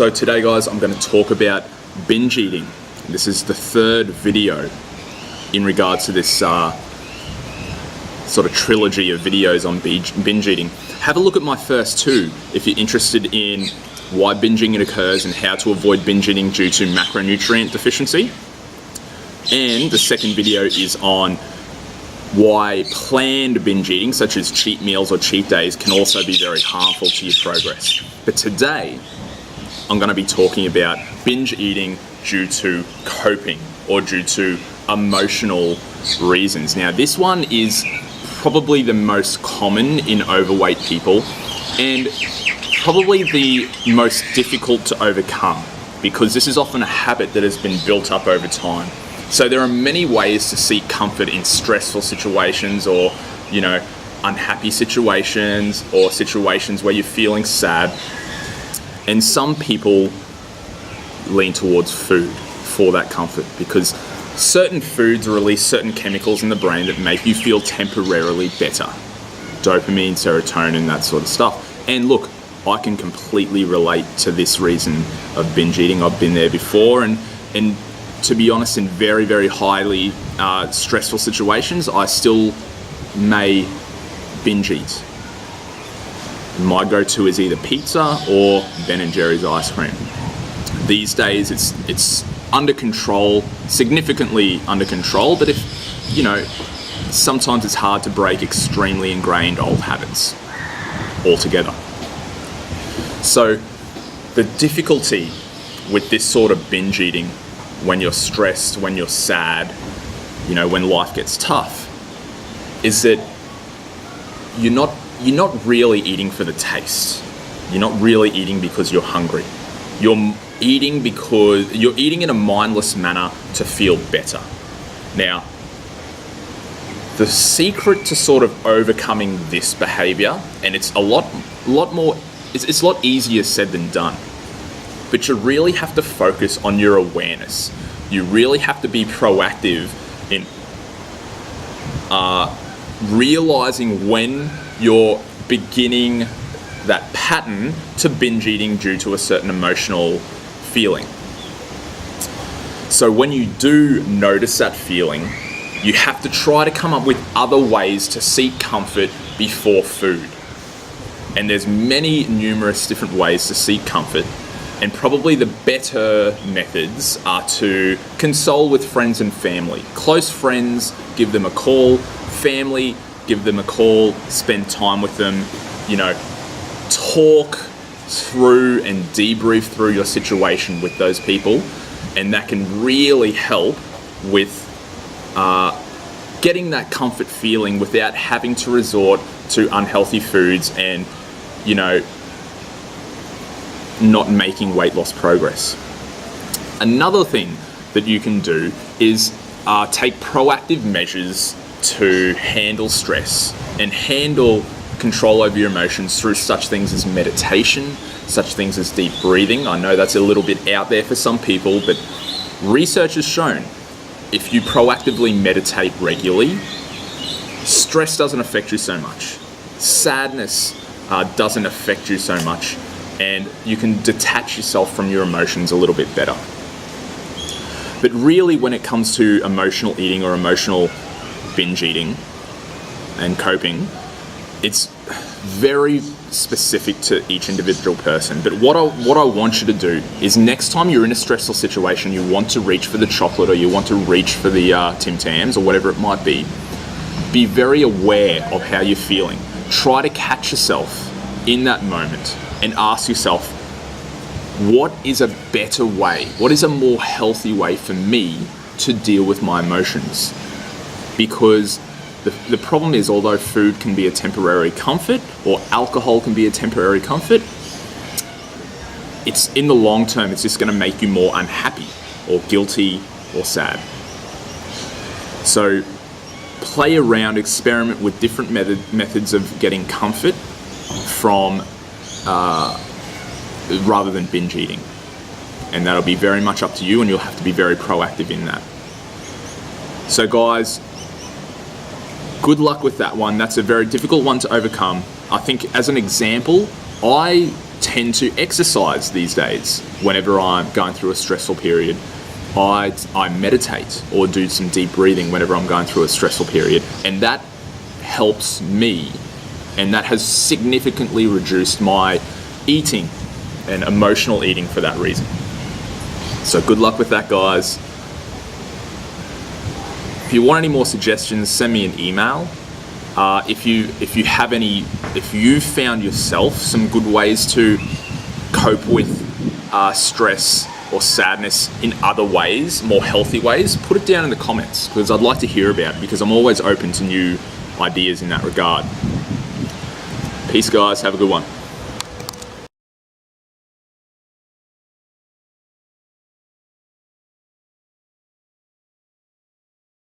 So today, guys, I'm going to talk about binge eating. This is the third video in regards to this sort of trilogy of videos on binge eating. Have a look at my first two if you're interested in why binge eating occurs and how to avoid binge eating due to macronutrient deficiency. And the second video is on why planned binge eating, such as cheat meals or cheat days, can also be very harmful to your progress. But today, I'm going to be talking about binge eating due to coping or due to emotional reasons. Now, this one is probably the most common in overweight people and probably the most difficult to overcome, because this is often a habit that has been built up over time. So there are many ways to seek comfort in stressful situations or, unhappy situations or situations where you're feeling sad. And some people lean towards food for that comfort because certain foods release certain chemicals in the brain that make you feel temporarily better. Dopamine, serotonin, that sort of stuff. And look, I can completely relate to this reason of binge eating. I've been there before, and to be honest, in very, very highly stressful situations, I still may binge eat. My go-to is either pizza or Ben & Jerry's ice cream. These days, it's under control, significantly under control, but sometimes it's hard to break extremely ingrained old habits altogether. So the difficulty with this sort of binge eating when you're stressed, when you're sad, when life gets tough, is that you're not really eating for the taste. You're not really eating because you're hungry. You're eating because you're eating in a mindless manner to feel better. Now, the secret to sort of overcoming this behavior, and it's a lot more, it's a lot easier said than done, but you really have to focus on your awareness. You really have to be proactive in realizing when you're beginning that pattern to binge eating due to a certain emotional feeling. So when you do notice that feeling, you have to try to come up with other ways to seek comfort before food. And there's numerous different ways to seek comfort. And probably the better methods are to console with friends and family. Close friends, give them a call. Family, give them a call. Spend time with them. Talk through and debrief through your situation with those people. And that can really help with getting that comfort feeling without having to resort to unhealthy foods and, not making weight loss progress. Another thing that you can do is take proactive measures to handle stress and handle control over your emotions through such things as meditation, such things as deep breathing. I know that's a little bit out there for some people, but research has shown if you proactively meditate regularly, stress doesn't affect you so much. Sadness doesn't affect you so much. And you can detach yourself from your emotions a little bit better. But really, when it comes to emotional eating or emotional binge eating and coping, it's very specific to each individual person. But what I want you to do is next time you're in a stressful situation, you want to reach for the chocolate or you want to reach for the Tim Tams or whatever it might be very aware of how you're feeling. Try to catch yourself in that moment and ask yourself, what is a better way? What is a more healthy way for me to deal with my emotions? Because the problem is, although food can be a temporary comfort or alcohol can be a temporary comfort, it's in the long term, it's just going to make you more unhappy or guilty or sad. So play around, experiment with different methods of getting comfort from rather than binge eating. And that'll be very much up to you, and you'll have to be very proactive in that. So guys, good luck with that one. That's a very difficult one to overcome. I think as an example, I tend to exercise these days. Whenever I'm going through a stressful period, I meditate or do some deep breathing whenever I'm going through a stressful period, and that helps me, and that has significantly reduced my eating and emotional eating for that reason. So good luck with that, guys. If you want any more suggestions, send me an email. If you found yourself some good ways to cope with stress or sadness in other ways, more healthy ways, put it down in the comments, because I'd like to hear about it, because I'm always open to new ideas in that regard. Peace, guys. Have a good one.